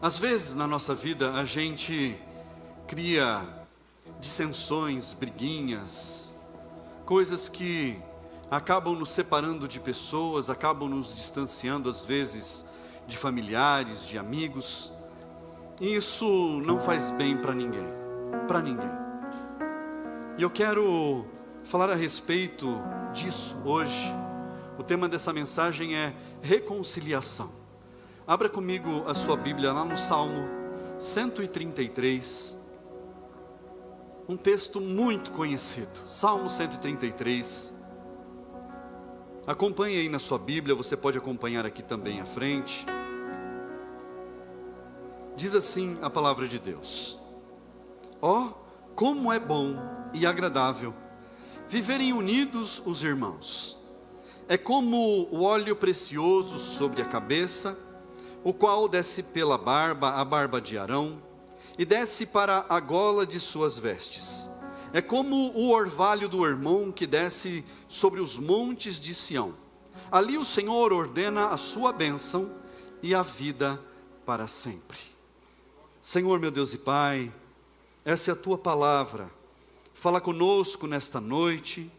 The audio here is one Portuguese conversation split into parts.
Às vezes na nossa vida a gente cria dissensões, briguinhas, coisas que acabam nos separando de pessoas, acabam nos distanciando às vezes de familiares, de amigos. E isso não faz bem para ninguém, para ninguém. E eu quero falar a respeito disso hoje. O tema dessa mensagem é reconciliação. Abra comigo a sua Bíblia lá no Salmo 133, um texto muito conhecido, Salmo 133, acompanhe aí na sua Bíblia, você pode acompanhar aqui também à frente. Diz assim a palavra de Deus: ó, como é bom e agradável viverem unidos os irmãos, é como o óleo precioso sobre a cabeça, o qual desce pela barba, a barba de Arão, e desce para a gola de suas vestes. É como o orvalho do Hermon que desce sobre os montes de Sião. Ali o Senhor ordena a sua bênção e a vida para sempre. Senhor, meu Deus e Pai, essa é a tua palavra. Fala conosco nesta noite.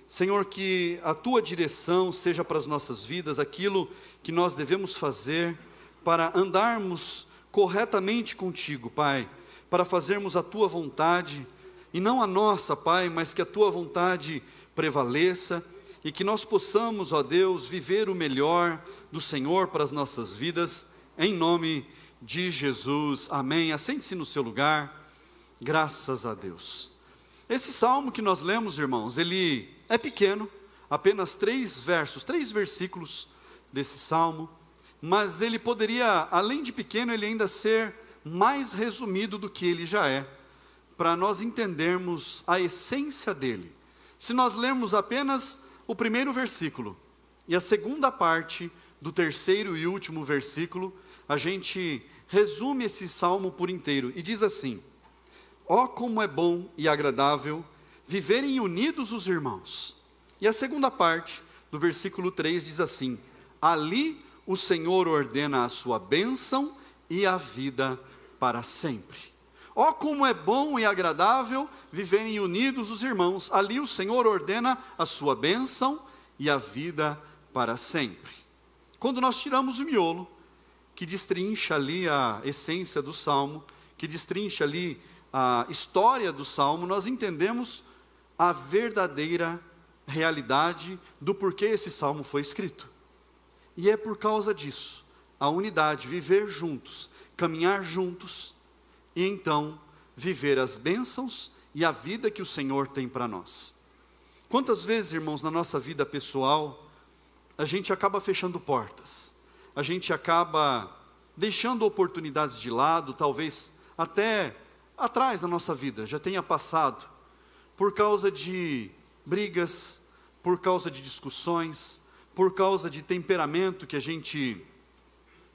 Senhor, que a tua direção seja para as nossas vidas aquilo que nós devemos fazer para andarmos corretamente contigo, Pai, para fazermos a tua vontade, e não a nossa, Pai, mas que a tua vontade prevaleça, e que nós possamos, ó Deus, viver o melhor do Senhor para as nossas vidas, em nome de Jesus, amém. Assente-se no seu lugar, graças a Deus. Esse salmo que nós lemos, irmãos, ele é pequeno, apenas 3 versículos desse salmo, mas ele poderia, além de pequeno, ele ainda ser mais resumido do que ele já é, para nós entendermos a essência dele. Se nós lermos apenas o primeiro versículo, e a segunda parte do terceiro e último versículo, a gente resume esse salmo por inteiro, e diz assim: ó, como é bom e agradável viverem unidos os irmãos. E a segunda parte do versículo 3 diz assim: ali o Senhor ordena a sua bênção e a vida para sempre. Ó, como é bom e agradável viverem unidos os irmãos. Ali o Senhor ordena a sua bênção e a vida para sempre. Quando nós tiramos o miolo, que destrincha ali a essência do Salmo, que destrincha ali a história do Salmo, nós entendemos a verdadeira realidade do porquê esse Salmo foi escrito. E é por causa disso, a unidade, viver juntos, caminhar juntos, e então viver as bênçãos e a vida que o Senhor tem para nós. Quantas vezes, irmãos, na nossa vida pessoal, a gente acaba fechando portas, a gente acaba deixando oportunidades de lado, talvez até atrás na nossa vida, já tenha passado, por causa de brigas, por causa de discussões, por causa de temperamento que a gente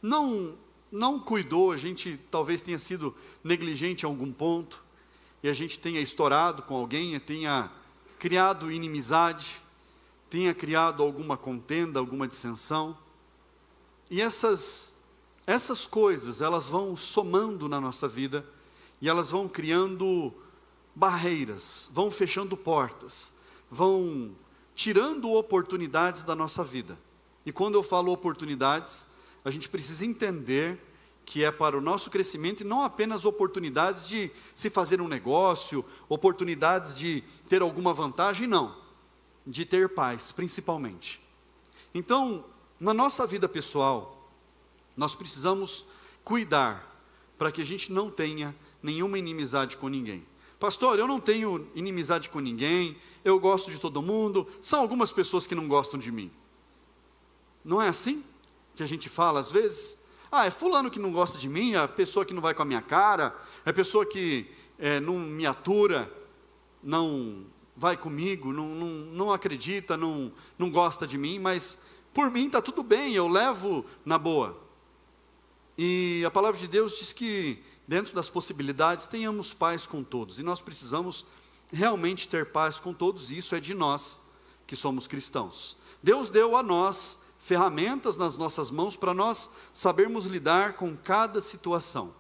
não cuidou, a gente talvez tenha sido negligente em algum ponto, e a gente tenha estourado com alguém, tenha criado inimizade, tenha criado alguma contenda, alguma dissensão, e essas coisas, elas vão somando na nossa vida, e elas vão criando barreiras, vão fechando portas, vão tirando oportunidades da nossa vida. E quando eu falo oportunidades, a gente precisa entender que é para o nosso crescimento e não apenas oportunidades de se fazer um negócio, oportunidades de ter alguma vantagem, não. De ter paz, principalmente. Então, na nossa vida pessoal, nós precisamos cuidar para que a gente não tenha nenhuma inimizade com ninguém. Pastor, eu não tenho inimizade com ninguém, eu gosto de todo mundo, são algumas pessoas que não gostam de mim. Não é assim que a gente fala às vezes? Ah, é fulano que não gosta de mim, é a pessoa que não vai com a minha cara, é a pessoa que não me atura, não vai comigo, não acredita, não gosta de mim, mas por mim está tudo bem, eu levo na boa. E a palavra de Deus diz que dentro das possibilidades tenhamos paz com todos, e nós precisamos realmente ter paz com todos, e isso é de nós que somos cristãos. Deus deu a nós ferramentas nas nossas mãos para nós sabermos lidar com cada situação.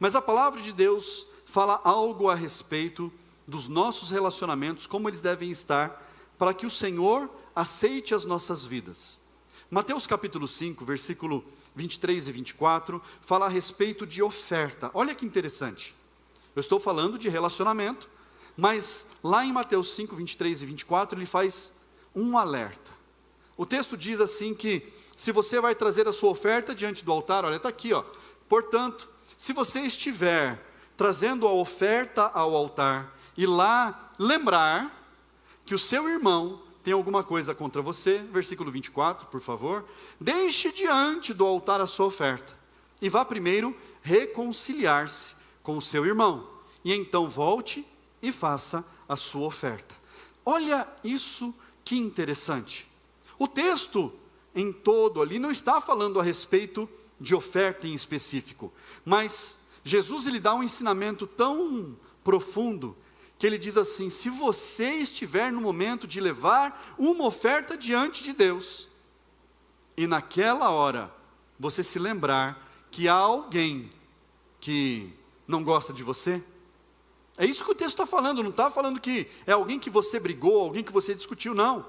Mas a palavra de Deus fala algo a respeito dos nossos relacionamentos, como eles devem estar, para que o Senhor aceite as nossas vidas. Mateus capítulo 5, versículo 23 e 24, fala a respeito de oferta. Olha que interessante. Eu estou falando de relacionamento, mas lá em Mateus 5, 23 e 24, ele faz um alerta. O texto diz assim que, se você vai trazer a sua oferta diante do altar, olha, está aqui, ó. Portanto, se você estiver trazendo a oferta ao altar, e lá lembrar que o seu irmão tem alguma coisa contra você, versículo 24, por favor, deixe diante do altar a sua oferta, e vá primeiro reconciliar-se com o seu irmão, e então volte e faça a sua oferta. Olha isso que interessante. O texto em todo ali não está falando a respeito de oferta em específico, mas Jesus ele dá um ensinamento tão profundo, que ele diz assim: se você estiver no momento de levar uma oferta diante de Deus, e naquela hora você se lembrar que há alguém que não gosta de você, é isso que o texto está falando, não está falando que é alguém que você brigou, alguém que você discutiu, não.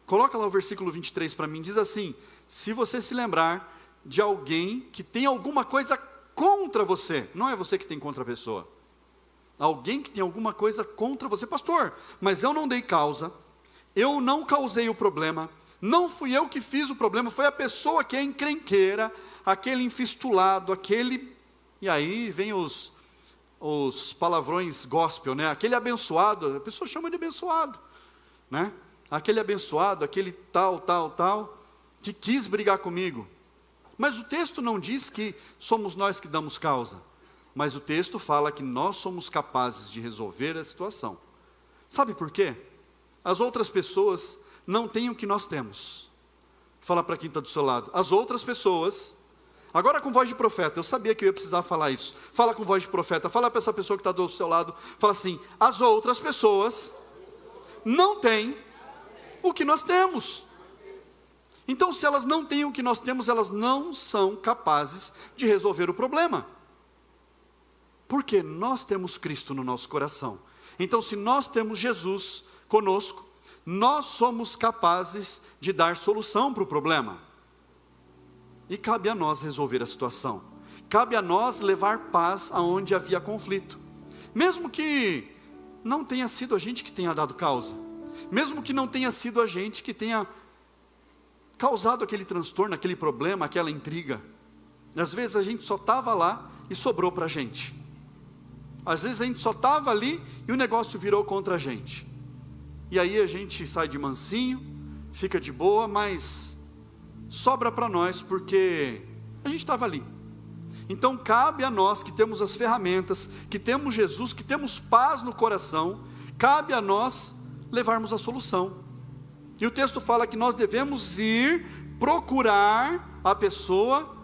Coloca lá o versículo 23 para mim, diz assim: se você se lembrar de alguém que tem alguma coisa contra você, não é você que tem contra a pessoa, alguém que tem alguma coisa contra você, pastor, mas eu não dei causa, eu não causei o problema, não fui eu que fiz o problema, foi a pessoa que é encrenqueira, aquele infistulado, aquele, e aí vem os palavrões gospel, né? Aquele abençoado, a pessoa chama de abençoado, né? Aquele abençoado, aquele tal, que quis brigar comigo. Mas o texto não diz que somos nós que damos causa, mas o texto fala que nós somos capazes de resolver a situação. Sabe por quê? As outras pessoas não têm o que nós temos. Fala para quem está do seu lado. As outras pessoas, agora com voz de profeta, eu sabia que eu ia precisar falar isso. Fala com voz de profeta, fala para essa pessoa que está do seu lado, fala assim: as outras pessoas não têm o que nós temos. Então, se elas não têm o que nós temos, elas não são capazes de resolver o problema. Porque nós temos Cristo no nosso coração. Então, se nós temos Jesus conosco, nós somos capazes de dar solução para o problema. E cabe a nós resolver a situação. Cabe a nós levar paz aonde havia conflito. Mesmo que não tenha sido a gente que tenha dado causa. Mesmo que não tenha sido a gente que tenha causado aquele transtorno, aquele problema, aquela intriga. Às vezes a gente só estava lá e sobrou para a gente. Às vezes a gente só estava ali e o negócio virou contra a gente. E aí a gente sai de mansinho, fica de boa, mas sobra para nós porque a gente estava ali. Então cabe a nós que temos as ferramentas, que temos Jesus, que temos paz no coração, cabe a nós levarmos a solução. E o texto fala que nós devemos ir procurar a pessoa,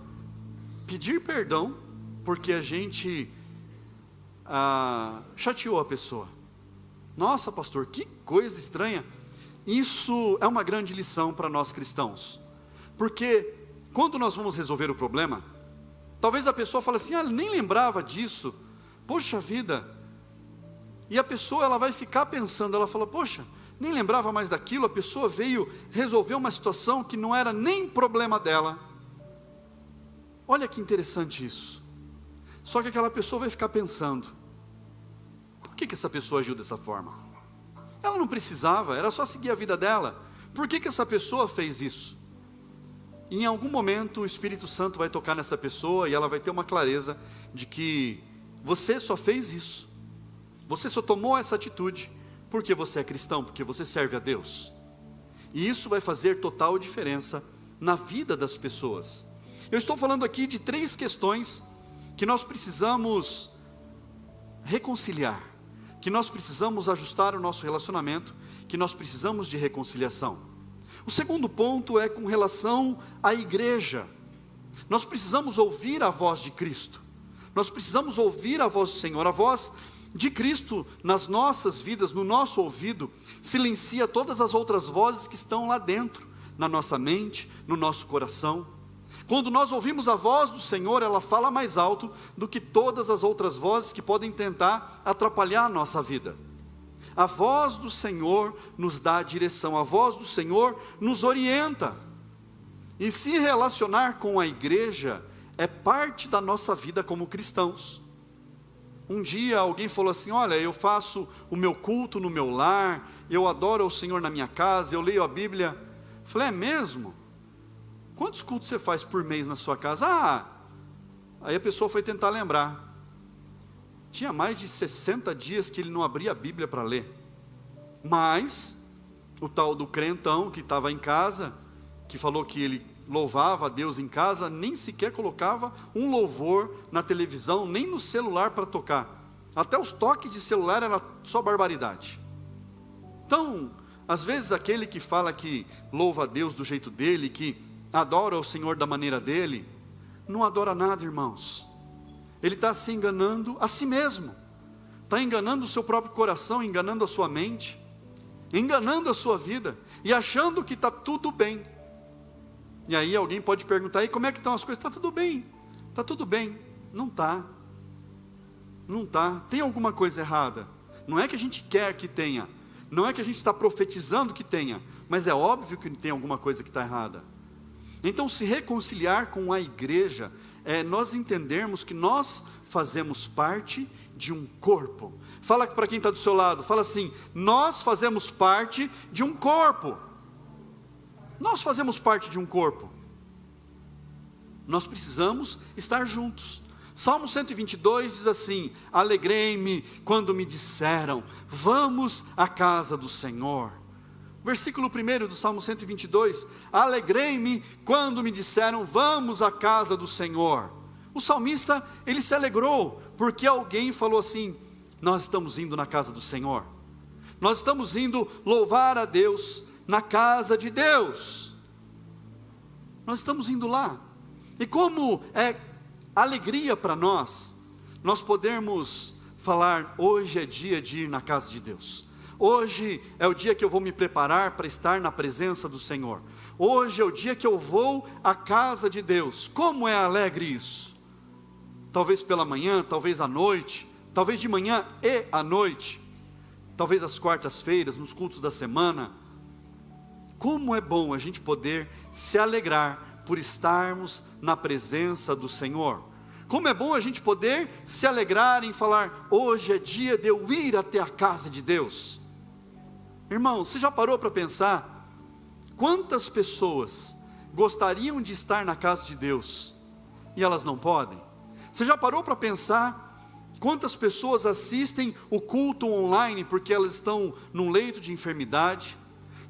pedir perdão, porque a gente chateou a pessoa. Nossa, pastor, que coisa estranha. Isso é uma grande lição para nós cristãos. Porque quando nós vamos resolver o problema, talvez a pessoa fale assim: nem lembrava disso, poxa vida. E a pessoa ela vai ficar pensando, ela fala: poxa, nem lembrava mais daquilo, a pessoa veio resolver uma situação que não era nem problema dela. Olha que interessante isso. Só que aquela pessoa vai ficar pensando: por que essa pessoa agiu dessa forma? Ela não precisava, era só seguir a vida dela. Por que essa pessoa fez isso? E em algum momento o Espírito Santo vai tocar nessa pessoa e ela vai ter uma clareza de que você só fez isso, você só tomou essa atitude porque você é cristão, porque você serve a Deus. E isso vai fazer total diferença na vida das pessoas. Eu estou falando aqui de 3 questões que nós precisamos reconciliar, que nós precisamos ajustar o nosso relacionamento, que nós precisamos de reconciliação. O segundo ponto é com relação à igreja. Nós precisamos ouvir a voz de Cristo, nós precisamos ouvir a voz do Senhor. A voz de Cristo nas nossas vidas, no nosso ouvido, silencia todas as outras vozes que estão lá dentro, na nossa mente, no nosso coração. Quando nós ouvimos a voz do Senhor, ela fala mais alto do que todas as outras vozes que podem tentar atrapalhar a nossa vida. A voz do Senhor nos dá a direção, a voz do Senhor nos orienta. E se relacionar com a igreja é parte da nossa vida como cristãos. Um dia alguém falou assim: olha, eu faço o meu culto no meu lar, eu adoro o Senhor na minha casa, eu leio a Bíblia. Eu falei: é mesmo? Quantos cultos você faz por mês na sua casa? Aí a pessoa foi tentar lembrar. Tinha mais de 60 dias que ele não abria a Bíblia para ler. Mas o tal do crentão que estava em casa, que falou que ele louvava a Deus em casa, nem sequer colocava um louvor na televisão, nem no celular para tocar. Até os toques de celular era só barbaridade. Então, às vezes aquele que fala que louva a Deus do jeito dele, que adora o Senhor da maneira dele, não adora nada, irmãos. Ele está se enganando a si mesmo, está enganando o seu próprio coração, enganando a sua mente, enganando a sua vida, e achando que está tudo bem. E aí alguém pode perguntar: e como é que estão as coisas? Está tudo bem, está tudo bem. Não está, tem alguma coisa errada. Não é que a gente quer que tenha, não é que a gente está profetizando que tenha, mas é óbvio que tem alguma coisa que está errada. Então, se reconciliar com a igreja é nós entendermos que nós fazemos parte de um corpo. Fala para quem está do seu lado, fala assim: nós fazemos parte de um corpo. Nós fazemos parte de um corpo. Nós precisamos estar juntos. Salmo 122 diz assim: alegrei-me quando me disseram, vamos à casa do Senhor. Versículo 1 do Salmo 122, alegrei-me quando me disseram, vamos à casa do Senhor. O salmista, ele se alegrou, porque alguém falou assim: nós estamos indo na casa do Senhor, nós estamos indo louvar a Deus, na casa de Deus, nós estamos indo lá. E como é alegria para nós podermos falar: hoje é dia de ir na casa de Deus. Hoje é o dia que eu vou me preparar para estar na presença do Senhor. Hoje é o dia que eu vou à casa de Deus. Como é alegre isso? Talvez pela manhã, talvez à noite, talvez de manhã e à noite, talvez às quartas-feiras, nos cultos da semana. Como é bom a gente poder se alegrar por estarmos na presença do Senhor. Como é bom a gente poder se alegrar em falar: hoje é dia de eu ir até a casa de Deus. Irmão, você já parou para pensar quantas pessoas gostariam de estar na casa de Deus e elas não podem? Você já parou para pensar quantas pessoas assistem o culto online porque elas estão num leito de enfermidade,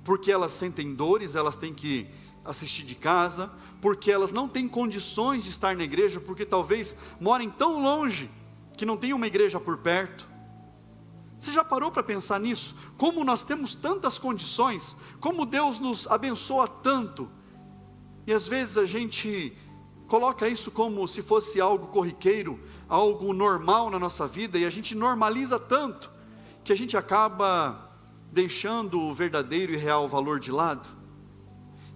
porque elas sentem dores, elas têm que assistir de casa, porque elas não têm condições de estar na igreja, porque talvez morem tão longe que não tem uma igreja por perto? Você já parou para pensar nisso? Como nós temos tantas condições, como Deus nos abençoa tanto, e às vezes a gente coloca isso como se fosse algo corriqueiro, algo normal na nossa vida, e a gente normaliza tanto, que a gente acaba deixando o verdadeiro e real valor de lado.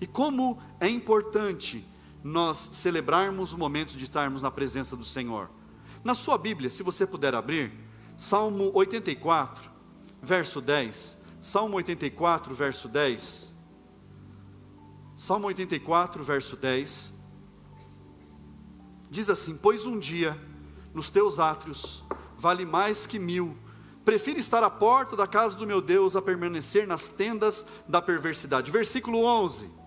E como é importante nós celebrarmos o momento de estarmos na presença do Senhor. Na sua Bíblia, se você puder abrir, Salmo 84, verso 10. Salmo 84, verso 10. Salmo 84, verso 10. Diz assim: pois um dia nos teus átrios vale mais que 1000. Prefiro estar à porta da casa do meu Deus a permanecer nas tendas da perversidade. Versículo 11.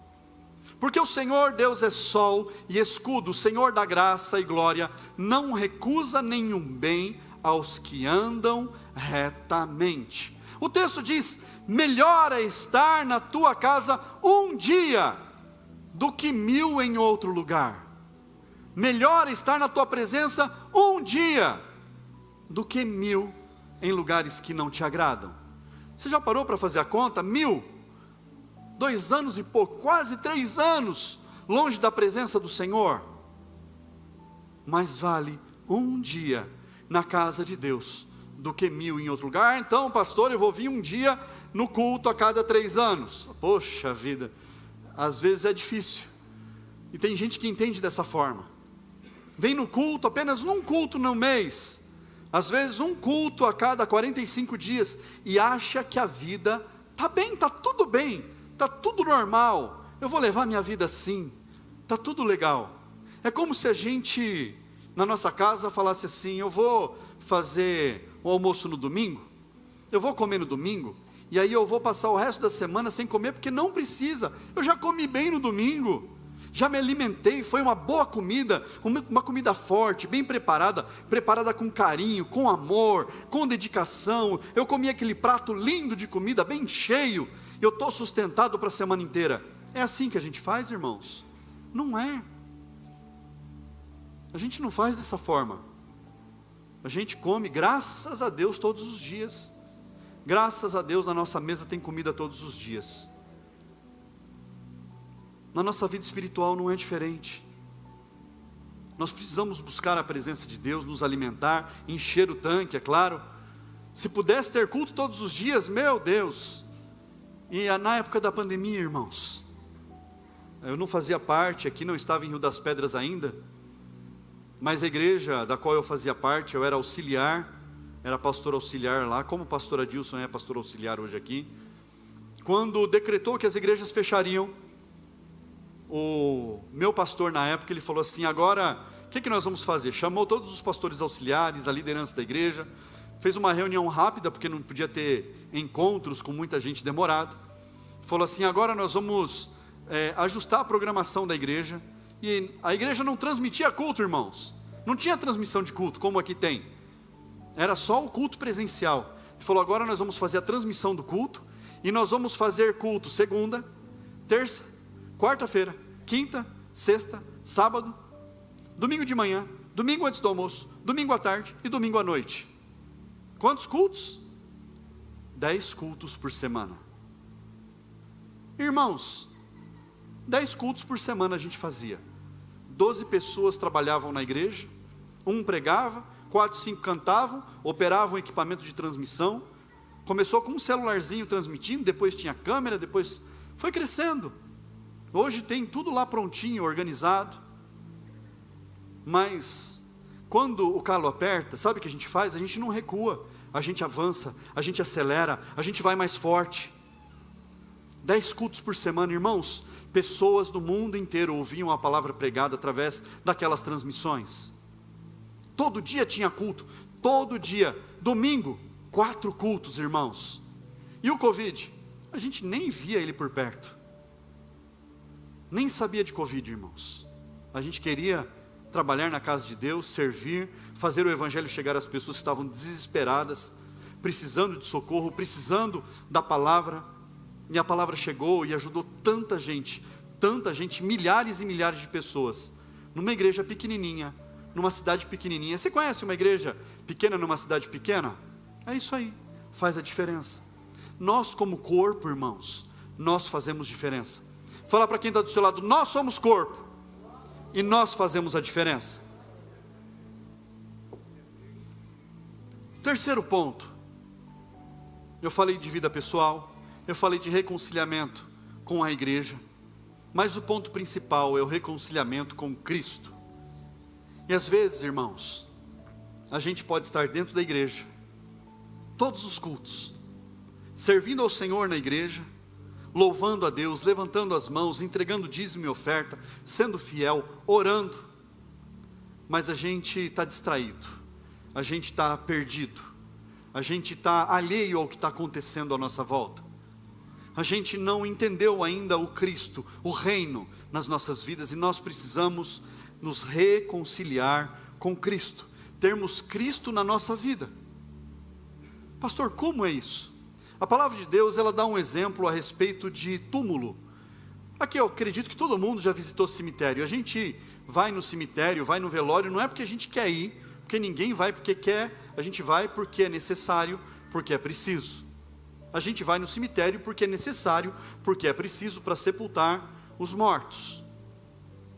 Porque o Senhor Deus é sol e escudo, o Senhor da graça e glória, não recusa nenhum bem aos que andam retamente. O texto diz: melhor é estar na tua casa um dia, do que 1000 em outro lugar. Melhor é estar na tua presença um dia, do que 1000 em lugares que não te agradam. Você já parou para fazer a conta? 1000, 2 anos e pouco, quase 3 anos, longe da presença do Senhor. Mais vale um dia na casa de Deus, do que 1000 em outro lugar. Então, pastor, eu vou vir um dia no culto a cada 3 anos. Poxa vida, às vezes é difícil. E tem gente que entende dessa forma. Vem no culto, apenas um culto no mês. Às vezes um culto a cada 45 dias. E acha que a vida está bem, está tudo bem. Está tudo normal. Eu vou levar minha vida assim. Está tudo legal. É como se a gente, na nossa casa, falasse assim: eu vou fazer o almoço no domingo. Eu vou comer no domingo. E aí eu vou passar o resto da semana sem comer, porque não precisa. Eu já comi bem no domingo. Já me alimentei, foi uma boa comida, uma comida forte, bem preparada, preparada com carinho, com amor, com dedicação. Eu comi aquele prato lindo de comida, bem cheio. Eu estou sustentado para a semana inteira. É assim que a gente faz, irmãos? Não é. A gente não faz dessa forma. A gente come, graças a Deus, todos os dias. Graças a Deus, na nossa mesa tem comida todos os dias. Na nossa vida espiritual não é diferente. Nós precisamos buscar a presença de Deus, nos alimentar, encher o tanque, é claro. Se pudesse ter culto todos os dias, meu Deus. E na época da pandemia, irmãos, eu não fazia parte aqui, não estava em Rio das Pedras ainda, mas a igreja da qual eu fazia parte, eu era auxiliar, era pastor auxiliar lá, como o pastor Adilson é pastor auxiliar hoje aqui. Quando decretou que as igrejas fechariam, o meu pastor na época, ele falou assim: agora, o que nós vamos fazer? Chamou todos os pastores auxiliares, a liderança da igreja, fez uma reunião rápida, porque não podia ter encontros com muita gente demorado. Falou assim: agora nós vamos ajustar a programação da igreja. E a igreja não transmitia culto, irmãos. Não tinha transmissão de culto, como aqui tem. Era só o culto presencial. Ele falou: agora nós vamos fazer a transmissão do culto, e nós vamos fazer culto segunda, terça, quarta-feira, quinta, sexta, sábado, domingo de manhã, domingo antes do almoço, domingo à tarde e domingo à noite. Quantos cultos? 10 cultos por semana. Irmãos, 10 cultos por semana a gente fazia. 12 pessoas trabalhavam na igreja, um pregava, 4, 5 cantavam, operavam o equipamento de transmissão. Começou com um celularzinho transmitindo, depois tinha câmera, depois foi crescendo. Hoje tem tudo lá prontinho, organizado. Mas quando o calo aperta, sabe o que a gente faz? A gente não recua, a gente avança, a gente acelera, a gente vai mais forte. 10 cultos por semana, irmãos. Pessoas do mundo inteiro ouviam a palavra pregada através daquelas transmissões. Todo dia tinha culto, todo dia. Domingo, 4 cultos, irmãos. E o Covid? A gente nem via ele por perto. Nem sabia de Covid, irmãos. A gente queria trabalhar na casa de Deus, servir, fazer o evangelho chegar às pessoas que estavam desesperadas, precisando de socorro, precisando da palavra. E a palavra chegou e ajudou tanta gente, milhares e milhares de pessoas, numa igreja pequenininha, numa cidade pequenininha. Você conhece uma igreja pequena numa cidade pequena? É isso aí, faz a diferença. Nós como corpo, irmãos, nós fazemos diferença. Fala para quem está do seu lado: nós somos corpo, e nós fazemos a diferença. Terceiro ponto, eu falei de vida pessoal, eu falei de reconciliamento com a igreja, mas o ponto principal é o reconciliamento com Cristo. E às vezes, irmãos, a gente pode estar dentro da igreja, todos os cultos, servindo ao Senhor na igreja, louvando a Deus, levantando as mãos, entregando dízimo e oferta, sendo fiel, orando, mas a gente está distraído, a gente está perdido, a gente está alheio ao que está acontecendo à nossa volta. A gente não entendeu ainda o Cristo, o reino nas nossas vidas, e nós precisamos nos reconciliar com Cristo, termos Cristo na nossa vida. Pastor, como é isso? A palavra de Deus, ela dá um exemplo a respeito de túmulo. Aqui eu acredito que todo mundo já visitou cemitério. A gente vai no cemitério, vai no velório, não é porque a gente quer ir, porque ninguém vai porque quer, a gente vai porque é necessário, porque é preciso. A gente vai no cemitério porque é necessário, porque é preciso para sepultar os mortos.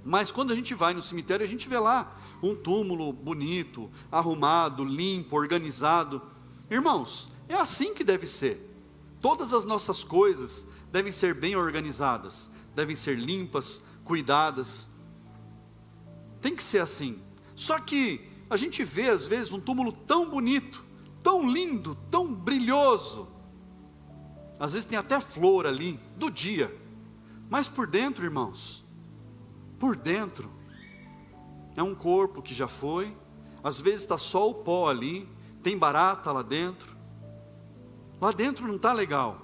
Mas quando a gente vai no cemitério, a gente vê lá um túmulo bonito, arrumado, limpo, organizado. Irmãos, é assim que deve ser. Todas as nossas coisas devem ser bem organizadas, devem ser limpas, cuidadas. Tem que ser assim. Só que a gente vê às vezes um túmulo tão bonito, tão lindo, tão brilhoso. Às vezes tem até flor ali, do dia. Mas por dentro, irmãos, por dentro, é um corpo que já foi. Às vezes está só o pó ali, tem barata lá dentro. Lá dentro não está legal.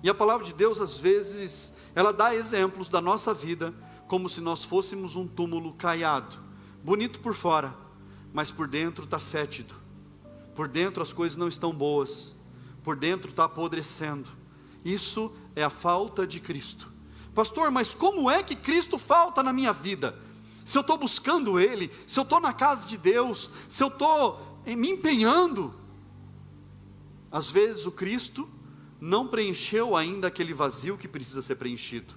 E a palavra de Deus, às vezes, ela dá exemplos da nossa vida, como se nós fôssemos um túmulo caiado, bonito por fora, mas por dentro está fétido. Por dentro as coisas não estão boas, por dentro está apodrecendo. Isso é a falta de Cristo. Pastor, mas como é que Cristo falta na minha vida? Se eu estou buscando Ele, se eu estou na casa de Deus, se eu estou me empenhando. Às vezes o Cristo não preencheu ainda aquele vazio que precisa ser preenchido.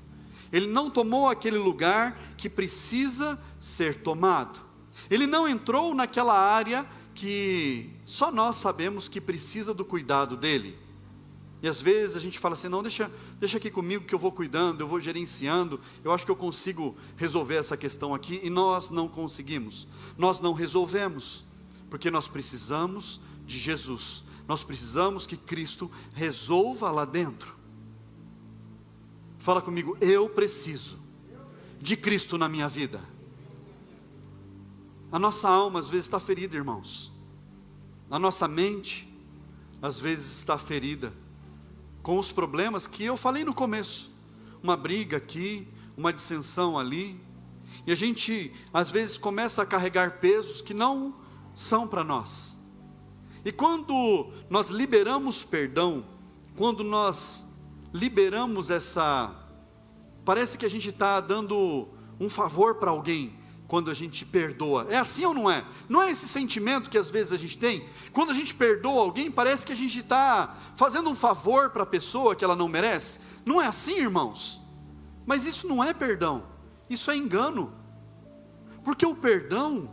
Ele não tomou aquele lugar que precisa ser tomado. Ele não entrou naquela área que só nós sabemos que precisa do cuidado dele. E às vezes a gente fala assim, não, deixa aqui comigo que eu vou cuidando, eu vou gerenciando, eu acho que eu consigo resolver essa questão aqui, e nós não conseguimos, nós não resolvemos, porque nós precisamos de Jesus, nós precisamos que Cristo resolva lá dentro. Fala comigo, eu preciso de Cristo na minha vida. A nossa alma às vezes está ferida, irmãos, a nossa mente às vezes está ferida, com os problemas que eu falei no começo, uma briga aqui, uma dissensão ali, e a gente às vezes começa a carregar pesos que não são para nós. E quando nós liberamos perdão, quando nós liberamos parece que a gente está dando um favor para alguém, quando a gente perdoa. É assim ou não é? Não é esse sentimento que às vezes a gente tem? Quando a gente perdoa alguém, parece que a gente está fazendo um favor para a pessoa que ela não merece. Não é assim, irmãos? Mas isso não é perdão, isso é engano. Porque o perdão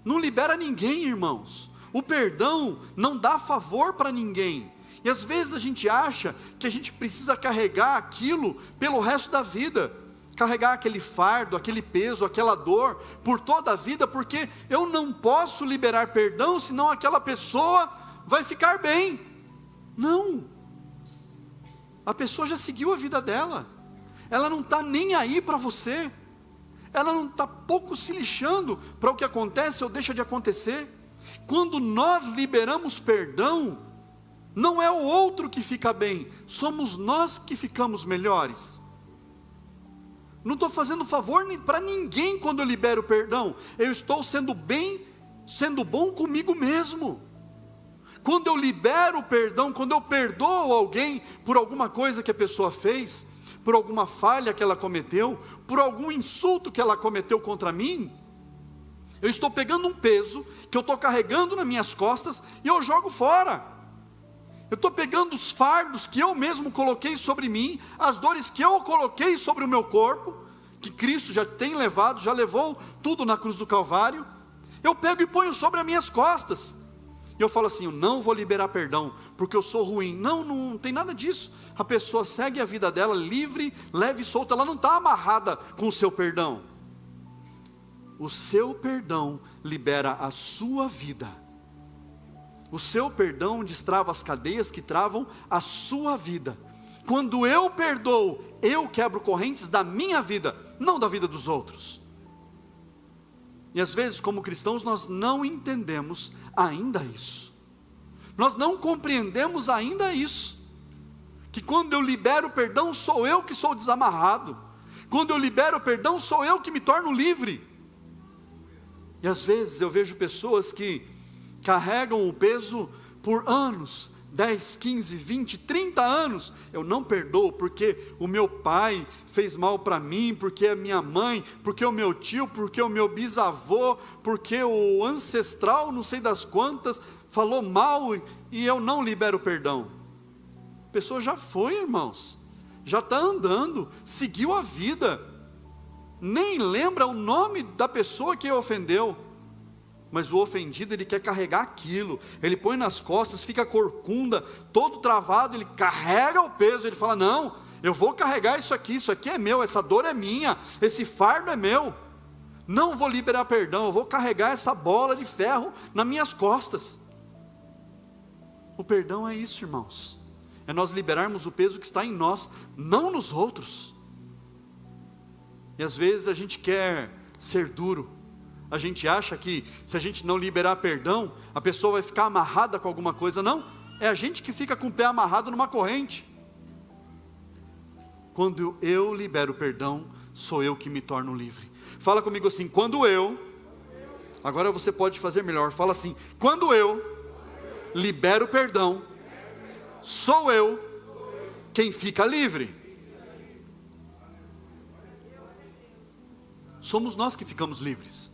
não libera ninguém, irmãos. O perdão não dá favor para ninguém. E às vezes a gente acha que a gente precisa carregar aquilo pelo resto da vida. Carregar aquele fardo, aquele peso, aquela dor, por toda a vida, porque eu não posso liberar perdão, senão aquela pessoa vai ficar bem. Não, a pessoa já seguiu a vida dela, ela não está nem aí para você, ela não está pouco se lixando para o que acontece ou deixa de acontecer. Quando nós liberamos perdão, não é o outro que fica bem, somos nós que ficamos melhores. Não estou fazendo favor para ninguém quando eu libero perdão. Eu estou sendo bom comigo mesmo. Quando eu libero perdão, quando eu perdoo alguém por alguma coisa que a pessoa fez, por alguma falha que ela cometeu, por algum insulto que ela cometeu contra mim, eu estou pegando um peso que eu estou carregando nas minhas costas e eu jogo fora. Eu estou pegando os fardos que eu mesmo coloquei sobre mim, as dores que eu coloquei sobre o meu corpo, que Cristo já tem levado, já levou tudo na cruz do Calvário, eu pego e ponho sobre as minhas costas, e eu falo assim, eu não vou liberar perdão, porque eu sou ruim. Não, não tem nada disso. A pessoa segue a vida dela livre, leve e solta, ela não está amarrada com o seu perdão. O seu perdão libera a sua vida. O seu perdão destrava as cadeias que travam a sua vida. Quando eu perdoo, eu quebro correntes da minha vida, não da vida dos outros. E às vezes, como cristãos, nós não entendemos ainda isso. Nós não compreendemos ainda isso. Que quando eu libero perdão, sou eu que sou desamarrado. Quando eu libero perdão, sou eu que me torno livre. E às vezes eu vejo pessoas que carregam o peso por anos, 10, 15, 20, 30 anos, eu não perdoo, porque o meu pai fez mal para mim, porque a minha mãe, porque o meu tio, porque o meu bisavô, porque o ancestral, não sei das quantas, falou mal, e eu não libero perdão. A pessoa já foi, irmãos, já está andando, seguiu a vida, nem lembra o nome da pessoa que ofendeu, mas o ofendido, ele quer carregar aquilo, ele põe nas costas, fica corcunda, todo travado, ele carrega o peso, ele fala, não, eu vou carregar isso aqui é meu, essa dor é minha, esse fardo é meu. Não vou liberar perdão, eu vou carregar essa bola de ferro nas minhas costas. O perdão é isso, irmãos, é nós liberarmos o peso que está em nós, não nos outros. E às vezes a gente quer ser duro, a gente acha que se a gente não liberar perdão, a pessoa vai ficar amarrada com alguma coisa. Não, é a gente que fica com o pé amarrado numa corrente. Quando eu libero perdão, sou eu que me torno livre. Fala comigo assim, agora você pode fazer melhor, fala assim, quando eu libero perdão, sou eu quem fica livre. Somos nós que ficamos livres.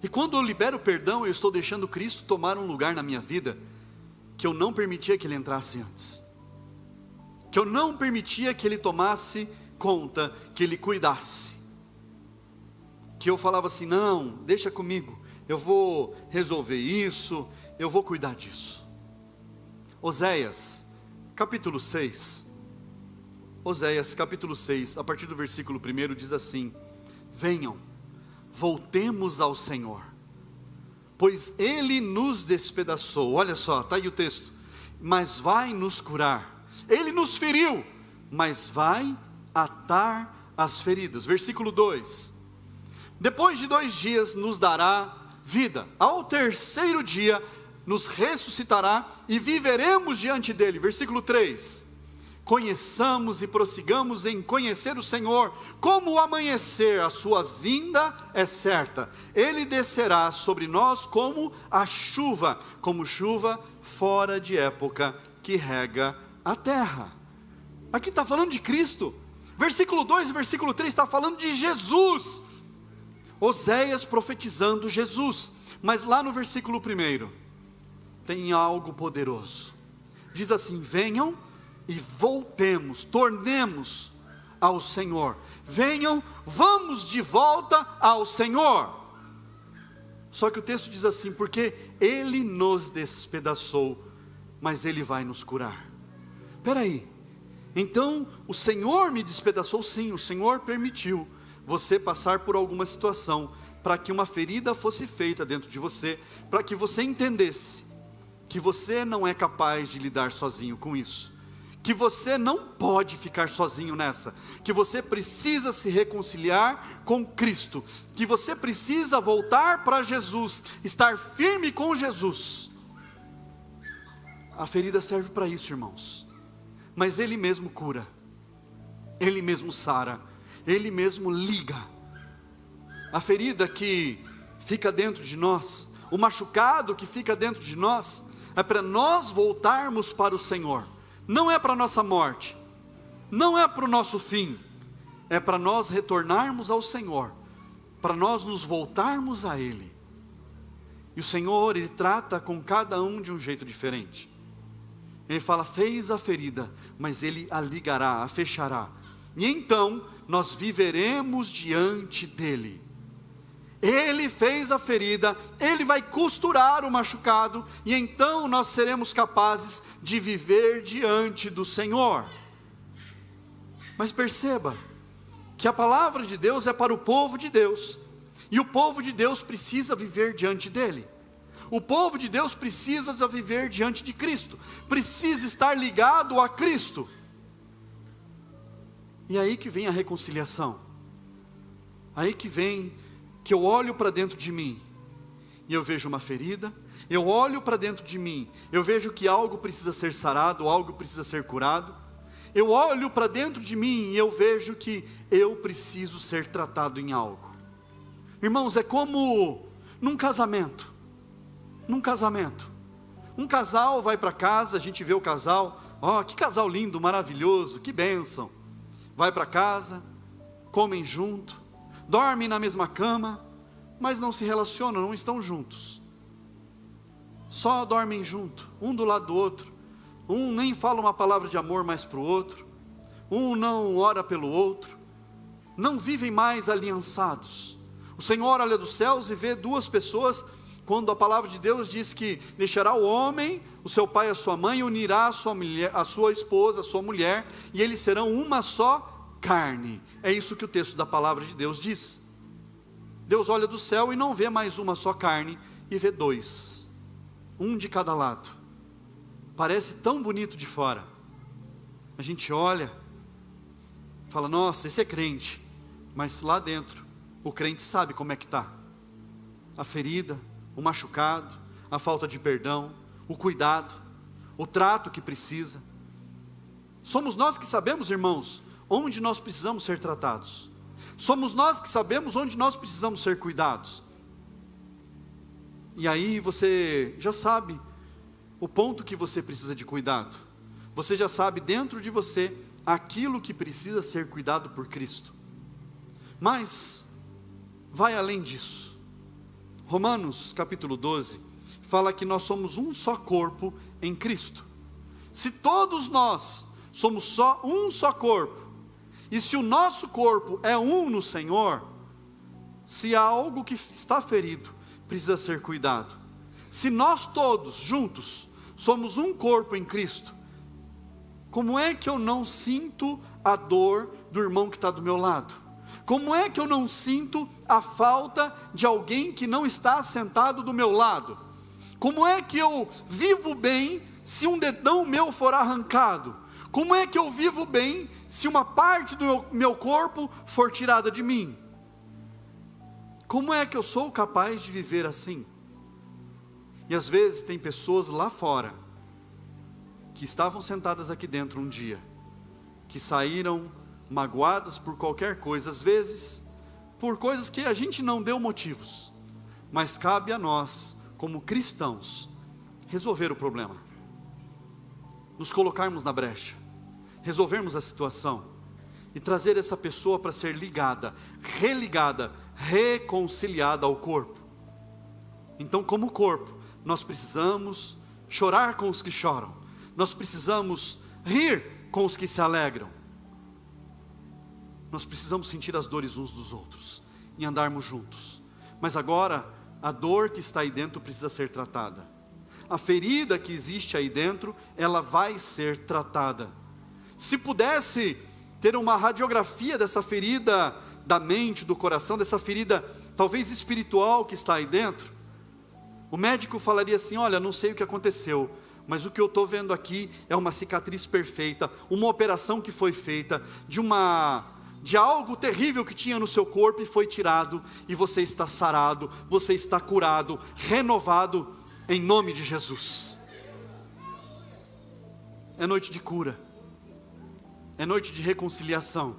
E quando eu libero perdão, eu estou deixando Cristo tomar um lugar na minha vida, que eu não permitia que Ele entrasse antes, que eu não permitia que Ele tomasse conta, que Ele cuidasse, que eu falava assim, não, deixa comigo, eu vou resolver isso, eu vou cuidar disso. Oséias, capítulo 6, a partir do versículo 1, diz assim, venham, voltemos ao Senhor, pois Ele nos despedaçou, olha só, está aí o texto, mas vai nos curar, Ele nos feriu, mas vai atar as feridas. Versículo 2, depois de 2 dias nos dará vida, ao terceiro dia nos ressuscitará e viveremos diante dEle. Versículo 3, conheçamos e prossigamos em conhecer o Senhor, como o amanhecer, a sua vinda é certa, Ele descerá sobre nós como a chuva, como chuva fora de época que rega a terra. Aqui está falando de Cristo, versículo 2 e versículo 3 está falando de Jesus, Oséias profetizando Jesus, mas lá no versículo 1, tem algo poderoso, diz assim, venham e voltemos, tornemos ao Senhor, venham, vamos de volta ao Senhor. Só que o texto diz assim, porque Ele nos despedaçou, mas Ele vai nos curar. Espera aí, então o Senhor me despedaçou? Sim, o Senhor permitiu você passar por alguma situação, para que uma ferida fosse feita dentro de você, para que você entendesse, que você não é capaz de lidar sozinho com isso, que você não pode ficar sozinho nessa, que você precisa se reconciliar com Cristo, que você precisa voltar para Jesus, estar firme com Jesus. A ferida serve para isso, irmãos, mas Ele mesmo cura, Ele mesmo sara, Ele mesmo liga. A ferida que fica dentro de nós, o machucado que fica dentro de nós, é para nós voltarmos para o Senhor, não é para a nossa morte, não é para o nosso fim, é para nós retornarmos ao Senhor, para nós nos voltarmos a Ele. E o Senhor, Ele trata com cada um de um jeito diferente. Ele fala, fez a ferida, mas Ele a ligará, a fechará, e então nós viveremos diante dEle. Ele fez a ferida, Ele vai costurar o machucado, e então nós seremos capazes de viver diante do Senhor. Mas perceba, que a palavra de Deus é para o povo de Deus, e o povo de Deus precisa viver diante dEle. O povo de Deus precisa viver diante de Cristo, precisa estar ligado a Cristo. E aí que vem a reconciliação, aí que vem, que eu olho para dentro de mim, e eu vejo uma ferida, eu olho para dentro de mim, eu vejo que algo precisa ser sarado, algo precisa ser curado, eu olho para dentro de mim, e eu vejo que eu preciso ser tratado em algo. Irmãos, é como num casamento, um casal vai para casa, a gente vê o casal, que casal lindo, maravilhoso, que bênção, vai para casa, comem junto, dormem na mesma cama, mas não se relacionam, não estão juntos, só dormem junto, um do lado do outro, um nem fala uma palavra de amor mais para o outro, um não ora pelo outro, não vivem mais aliançados. O Senhor olha dos céus e vê duas pessoas quando a palavra de Deus diz que deixará o homem, o seu pai e a sua mãe, unirá a sua esposa, a sua mulher, e eles serão uma só carne. É isso que o texto da palavra de Deus diz. Deus olha do céu e não vê mais uma só carne, e vê dois, um de cada lado. Parece tão bonito de fora. A gente olha, fala, nossa, esse é crente. Mas lá dentro, o crente sabe como é que está. A ferida, o machucado, a falta de perdão, o cuidado, o trato que precisa. Somos nós que sabemos, irmãos, onde nós precisamos ser tratados. Somos nós que sabemos onde nós precisamos ser cuidados. E aí você já sabe o ponto que você precisa de cuidado. Você já sabe dentro de você aquilo que precisa ser cuidado por Cristo. Mas vai além disso. Romanos capítulo 12 fala que nós somos um só corpo em Cristo. Se todos nós somos só um só corpo, e se o nosso corpo é um no Senhor, se há algo que está ferido, precisa ser cuidado. Se nós todos juntos somos um corpo em Cristo, como é que eu não sinto a dor do irmão que está do meu lado? Como é que eu não sinto a falta de alguém que não está sentado do meu lado? Como é que eu vivo bem se um dedão meu for arrancado? Como é que eu vivo bem se uma parte do meu corpo for tirada de mim? Como é que eu sou capaz de viver assim? E às vezes tem pessoas lá fora, que estavam sentadas aqui dentro um dia, que saíram magoadas por qualquer coisa, às vezes por coisas que a gente não deu motivos, mas cabe a nós, como cristãos, resolver o problema, nos colocarmos na brecha, resolvermos a situação, e trazer essa pessoa para ser ligada, religada, reconciliada ao corpo. Então, como corpo, nós precisamos chorar com os que choram, nós precisamos rir com os que se alegram, nós precisamos sentir as dores uns dos outros, e andarmos juntos. Mas agora, a dor que está aí dentro precisa ser tratada, a ferida que existe aí dentro, ela vai ser tratada. Se pudesse ter uma radiografia dessa ferida da mente, do coração, dessa ferida talvez espiritual que está aí dentro, o médico falaria assim, olha, não sei o que aconteceu, mas o que eu estou vendo aqui é uma cicatriz perfeita, uma operação que foi feita, de algo terrível que tinha no seu corpo e foi tirado, e você está sarado, você está curado, renovado, em nome de Jesus. É noite de cura, é noite de reconciliação.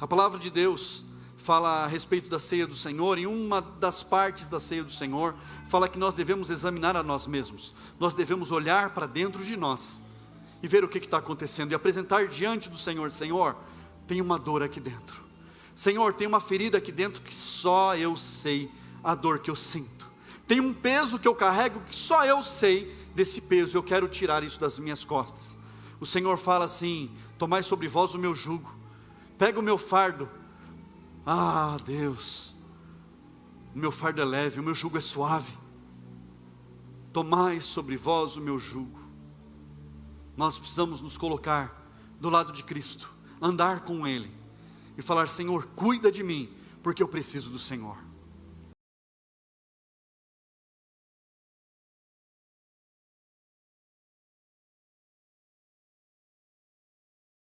A palavra de Deus fala a respeito da ceia do Senhor, em uma das partes da ceia do Senhor, fala que nós devemos examinar a nós mesmos, nós devemos olhar para dentro de nós, e ver o que está acontecendo, e apresentar diante do Senhor, Senhor, tem uma dor aqui dentro, Senhor, tem uma ferida aqui dentro, que só eu sei a dor que eu sinto, tem um peso que eu carrego, que só eu sei desse peso, eu quero tirar isso das minhas costas. O Senhor fala assim, tomai sobre vós o meu jugo, pega o meu fardo. Ah, Deus, o meu fardo é leve, o meu jugo é suave. Tomai sobre vós o meu jugo. Nós precisamos nos colocar do lado de Cristo, andar com Ele, e falar, Senhor, cuida de mim, porque eu preciso do Senhor.